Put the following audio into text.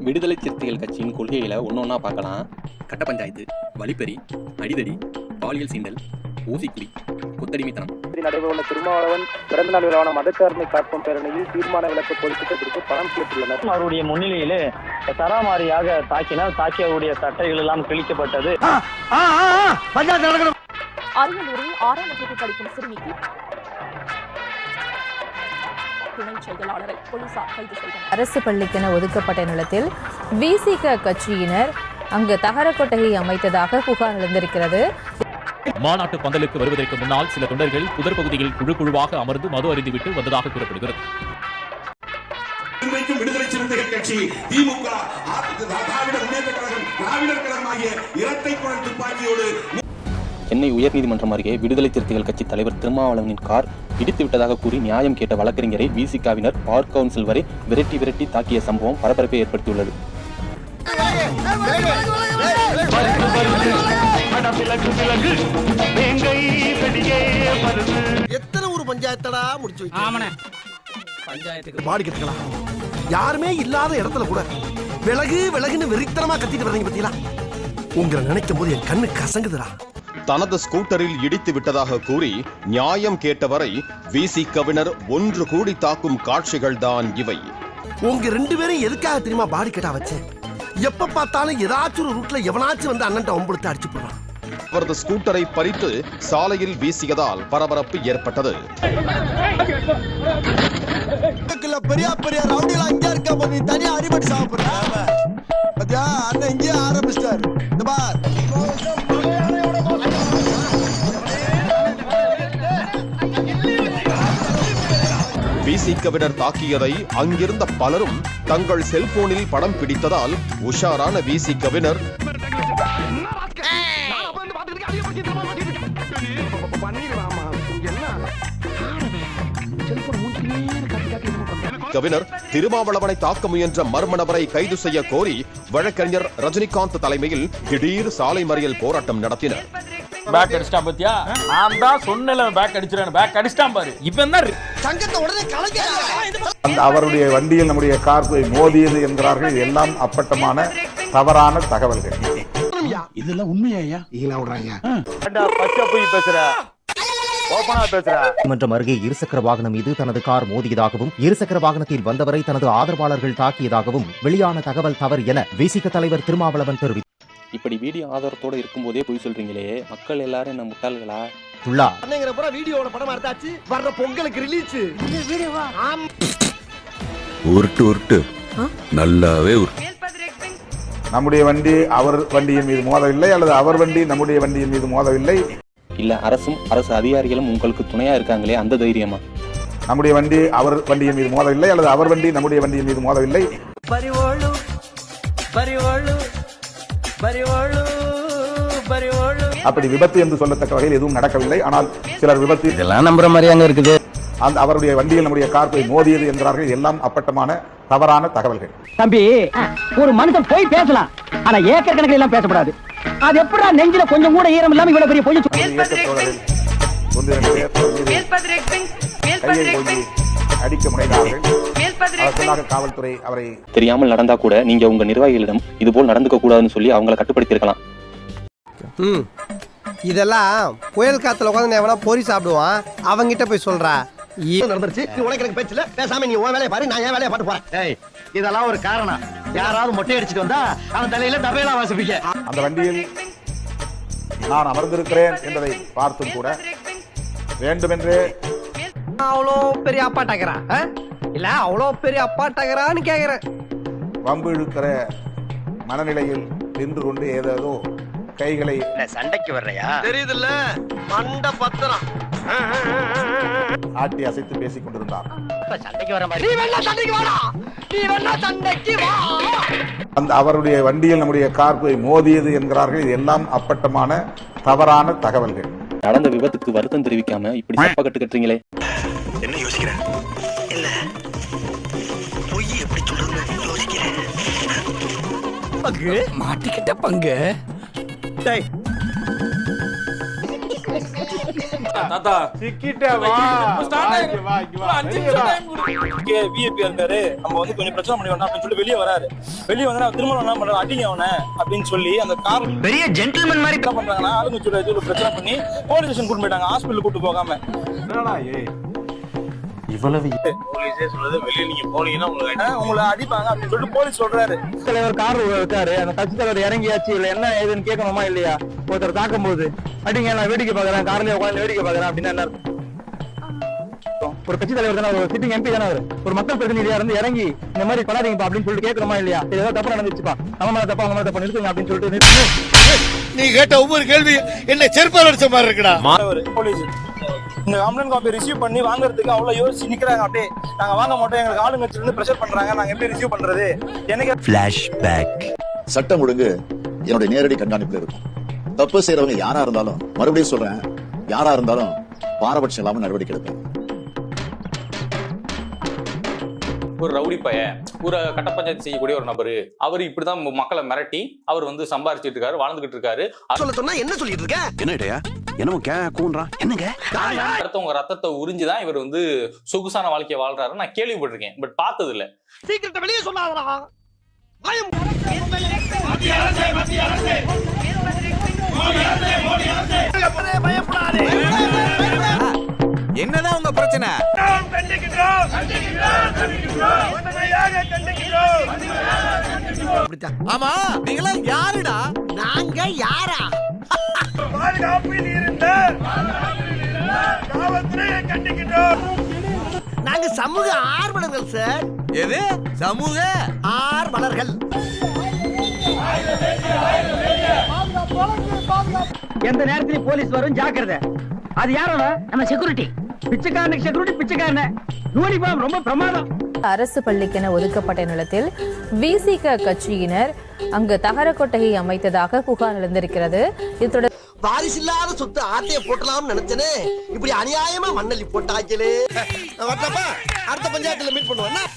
விடுதலை சிறுத்தைகள் கட்சியின் கொள்கைகளை ஒன்றொன்னா பார்க்கலாம். கட்ட பஞ்சாயத்து, வழிப்பறி, அடிதடி, பாலியல் சீண்டல், ஊசிக்குடி, கொத்தடிமைத்தனம். நடைபெறவுள்ள திருமாவளவன் பிறந்தநாள் விழாவான மதச்சார்பை காப்போம் பேரணியில் தீர்மான விளக்க பொதுக்கூட்டத்திற்கு பணம் கேட்டுள்ளனர். அவருடைய முன்னிலையிலே தராமாரியாக தாக்கினால் தாக்கியவருடைய சட்டைகள் எல்லாம் கிழிக்கப்பட்டது. அரியலூரில் 6ஆம் வகுப்பு படிக்கும் சிறுமிக்கு துணை செயலாளரை போலீசார் கைது செய்தனர். அரசு பள்ளிக்கென ஒதுக்கப்பட்ட நிலத்தில் விசிக கட்சியினர் அங்கு தகர கொட்டகை அமைத்ததாக புகார் எழுந்திருக்கிறது. மாநாட்டு பந்தலுக்கு வருவதற்கு முன்னால் சில தொண்டர்கள் புதர் பகுதியில் குழுவாக அமர்ந்து மது அருந்திவிட்டு வந்ததாக கூறப்படுகிறது. விடுதலை சிறுத்தைகள் கட்சி, திமுக, திராவிடர் முன்னேற்ற கழகம், திராவிடர் கழகம் ஆகிய இரட்டை குழல் துப்பாக்கியோடு சென்னை உயர்நீதிமன்றம் அருகே விடுதலை சிறுத்தைகள் கட்சி தலைவர் திருமாவளவனின் கார் இடித்து விட்டதாக கூறி நியாயம் கேட்ட வழக்கறிஞரை விசிகாவினர் பார்க் கவுன்சில் வரை விரட்டி தாக்கிய சம்பவம் பரபரப்பை ஏற்படுத்தியுள்ளது. எத்தனை ஒரு பஞ்சாயத்தடா முடிச்சு பாடி கட்டுக்கலாம். யாருமே இல்லாத இடத்துல கூட விலகுன்னு வெறித்தனமா கத்திட்டு வர்றீங்க பத்தியா? உங்களை நினைக்கும் போது என் கண்ணு கசங்குதுடா. தனது ஸ்கூட்டரில் இடித்து விட்டதாக கூறி நியாயம் கேட்டவரை விசிகவினர் ஒன்று கூடி தாக்கும் காட்சிகள் தான் இவை. உங்க 2 பேரும் எதுக்காக தெரியுமா பாடி கட்டா வச்சேன்? எப்ப பார்த்தாலும் ஏதாச்சும் ஒரு ரூட்ல எவனாச்சும் வந்து அண்ணன் ஒம்பளுத்து அடிச்சு போறான். அவரது ஸ்கூட்டரை பறித்து சாலையில் வீசியதால் பரபரப்பு ஏற்பட்டது. பெரிய பெரிய ரவுடிலாம் இங்க இருக்க போது தனியா அடிபட்டு சாப்பிடுறாங்க. அண்ணன் இங்கே ஆரம்பிச்சிட்டாரு. இந்த பார் விசிகவினர் தாக்கியதை அங்கிருந்த பலரும் தங்கள் செல்போனில் படம் பிடித்ததால் உஷாரான விசிகவினர் திருமாவளவனை தாக்க முயன்ற மர்ம நபரை கைது செய்ய கோரி வழக்கறிஞர் ரஜினிகாந்த் தலைமையில் திடீர் சாலை மறியல் போராட்டம் நடத்தினர். பேக் அடிச்சிட்டான் பாத்தியா? நான் தான் சொன்னல பேக் அடிச்சிரேன். பேக் அடிச்சிட்டான் பாரு. இப்போ என்ன சங்கத்தை உடனே கலங்க. அவருடைய வண்டியில் நம்முடைய கார் போய் மோதியது என்கிறார்கள். எல்லாம் அப்பட்டமான தவறான தகவல்கள். இதெல்லாம் உண்மையா? ஈலா விடுறாங்க. பச்சை போய் பேசுற நீதிமன்றம் அருகே இருசக்கர வாகனம் மீது தனது கார் மோதியதாகவும் இருசக்கர வாகனத்தில் வந்தவரை தனது ஆதரவாளர்கள் தாக்கியதாகவும் வெளியான தகவல் தவறு என விசிக தலைவர் திருமாவளவன் தெரிவித்தார். இப்படி வீடியோ ஆதாரத்தோட இருக்கும் போதே போய் சொல்றீங்களே, மக்கள் எல்லாரும் என்ன முட்டாள்களா? வீடியோட படம் எடுத்தாச்சு, வர்ற பொங்கலுக்கு ரிலீஸ். உருட்டு நல்லாவே நம்முடைய வண்டி அவர் வண்டியின் மீது மோதவில்லை, அல்லது அவர் வண்டி நம்முடைய வண்டியின் மீது மோதவில்லை. இல்ல அரசு அதிகாரிகளும் உங்களுக்கு துணையா இருக்காங்களே, அந்த தைரியமா? நம்முடைய வண்டி அவர் வண்டியின் மீது மோதவில்லை, அல்லது அவர் வண்டி நம்முடைய வண்டியின் மீது மோதவில்லை. அப்படி விபத்து என்று சொல்லத்தக்க வகையில் எதுவும் நடக்கவில்லை. ஆனால் சிலர் விபத்து இதெல்லாம் நம்புற மாதிரியாங்க இருக்குது. அந்த அவருடைய வண்டியில் நம்முடைய கார் போய் மோதியது என்கிறார்கள். எல்லாம் அப்பட்டமான தவறான தகவல்கள். தம்பி, ஒரு மனுஷன் போய் பேசலாம், ஆனா ஏக்கர் கணக்கில் எல்லாம் பேசக்கூடாது. அது எப்படா நெஞ்சில கொஞ்சம் கூட ஈரம் இல்லாம இவ்வளவு பெரிய பொய் அடிக்க முனைந்தார்கள். காவல்துறை அவரை தெரியாமல் நடந்தா கூட நீங்க உங்க நிர்வாகிகளிடம் இது போல் நடந்துக்க கூடாதுன்னு சொல்லி அவங்களை கட்டுப்படுத்தி இருக்கலாம். இதெல்லாம் புயல் காத்துல உட்காந்து எவனா பொறி சாப்பிடுவான், அவங்கிட்ட போய் சொல்றா நடந்துருச்சு. உனக்கு எனக்கு பேச்சல, பேசாம நீ உன் வேலையை பாரு, நான் என் வேலையை பாட்டு போறேன். இதெல்லாம் ஒரு காரணம். யாராவது மொட்டை அடிச்சுட்டு வந்தா அவன் தலையில தபையெல்லாம் வாசிப்பீங்க. அந்த வண்டியில் நான் அமர்ந்திருக்கிறேன் என்பதை பார்த்தும் கூட வேண்டுமென்றே அவ்வளோ பெரிய அப்பாட்டாகிறான் இல்ல, அவ்வளோ பெரிய அப்பாட்டாகிறான்னு கேக்குறேன். வம்பு இழுக்கிற மனநிலையில் நின்று கொண்டு ஏதோ கைகளை சண்டைக்கு வர்றையா தெரியுதுல்ல, மண்ட பத்திரம் ஆட்டி அசைத்து பேசிக் கொண்டிருந்தார். சண்டைக்கு வர மாதிரி அந்த அவருடைய வண்டியில் நம்முடைய கார் போய் மோதியது என்கிறார்கள். இது எல்லாம் அப்பட்டமான தவறான தகவல்கள். நடந்த விபத்துக்கு வருத்தம் தெரிவிக்காம இப்படி சப்ப கட்டு கட்டுறீங்களே, என்ன யோசிக்கிறேன்? இல்ல பொய் எப்படி சொல்றது யோசிக்கிறேன். பங்கு மாட்டிக்கிட்ட பங்கு. தாத்தா சிக்கிட்ட வா விஐபி இருக்காரு, நம்ம வந்து கொஞ்சம் பிரச்சனை பண்ணி வேண்டாம் அப்படின்னு சொல்லி வெளியே வராரு. வெளியே வந்து திரும்ப என்ன பண்றாரு, அடிங்க அவனை அப்படின்னு சொல்லி அந்த கார் பெரிய ஜென்டில்மேன் மாதிரி என்ன பண்றாங்கன்னா ஆளுங்க சொல்லி பிரச்சனை பண்ணி போலீஸ் ஸ்டேஷன் கூட்டு போயிட்டாங்க, ஹாஸ்பிட்டல் கூட்டு போகாம. இவ்வளவு போலீஸே சொல்றது வெளியே நீங்க போனீங்கன்னா உங்களை அடிப்பாங்க அப்படின்னு சொல்லிட்டு போலீஸ் சொல்றாரு. தலைவர் கார் இருக்காரு, அந்த கட்சி தலைவர் இறங்கியாச்சு இல்ல என்ன ஏதுன்னு கேட்கணுமா இல்லையா? ஒருத்தர் தாக்கும் போது அடிங்க நான் வேடிக்கை பாக்குறேன், கார்லயே உட்காந்து வேடிக்கை பாக்குறேன் அப்படின்னு என்ன அர்த்தம்? ஒரு கட்சி தலைவர் தானே, ஒரு சிட்டிங் எம்பி தானே, ஒரு மக்கள் பிரதிநிதியா இருந்து இறங்கி இந்த மாதிரி பண்ணாதீங்கப்பா அப்படின்னு சொல்லிட்டு கேட்கணுமா இல்லையா? ஏதாவது தப்பு நடந்துச்சுப்பா, நம்ம மேல தப்பா அவங்க மேல தப்பா நிறுத்துங்க அப்படின்னு சொல்லிட்டு நீ கேட்ட ஒவ்வொரு கேள்வி என்ன செருப்பால் அடிச்ச மாதிரி இருக்குடா. போலீஸ் இந்த கம்ப்ளைண்ட் காப்பி ரிசீவ் பண்ணி வாங்குறதுக்கு அவ்வளவு யோசிச்சு நிக்கிறாங்க. அப்படியே நாங்க வாங்க மாட்டோம், எங்களுக்கு ஆளுங்கட்சியில இருந்து பிரஷர் பண்றாங்க, நாங்க எப்படி ரிசீவ் பண்றது? எனக்கு ஃபிளாஷ்பேக். சட்டம் ஒழுங்கு என்னுடைய நேரடி கண்காணிப்புல இருக்கும். தப்பு செய்யறவங்க யாரா இருந்தாலும், மறுபடியும் சொல்றேன், யாரா இருந்தாலும் பாரபட்சம் இல்லாம நடவடிக்கை எடுப்பேன். ஒரு ரவுடி பையன், ஒரு கட்ட பஞ்சாயத்து செய்யக்கூடிய ஒரு நபரு, அவர் இப்படிதான் மக்களை மிரட்டி அவர் வந்து சம்பாரிச்சிட்டு இருக்காரு, வாழ்ந்துகிட்டு இருக்காரு. சொல்ல சொன்னா என்ன சொல்லிட்டு இருக்க? என்னடா என்னங்க அடுத்தவங்க ரத்தத்தை உறிஞ்சுதான் இவர் வந்து சொகுசான வாழ்க்கையை வாழ்றாரு நான் கேள்விப்பட்டிருக்கேன், பட் பார்த்தது இல்ல. சீக்கிரத்தை வெளியே சொல்லாதடா. என்னதான் உங்க பிரச்சனை? ஆமா, நீங்களா யாருடா? நாங்க யாரா? நாங்க சமூக ஆர்வலர்கள் சார். எது சமூக ஆர்வலர்கள்? எந்த நேரத்திலும் போலீஸ் வரும், ஜாக்கிரதை. அது யாரோட? நம்ம செக்யூரிட்டி. பிச்சைக்காரனுக்கு செக்யூரிட்டி பிச்சைக்காரன். யூனிஃபார்ம் ரொம்ப பிரமாதம். அரசு பள்ளிக்கென ஒதுக்கப்பட்ட நிலத்தில் விசிக கட்சியினர் அங்கு தகர கொட்டகை அமைத்ததாக புகார் எழுந்திருக்கிறது. இது தொடர்பாக வாரிசில்லாத சொத்து ஆட்டைய போட்டலாம்னு நினைச்சனே, இப்படி அநியாயமா மண்ணள்ளி போட்டாச்சலே. அடுத்த பஞ்சாயத்துல மீட் பண்ணுவோம்.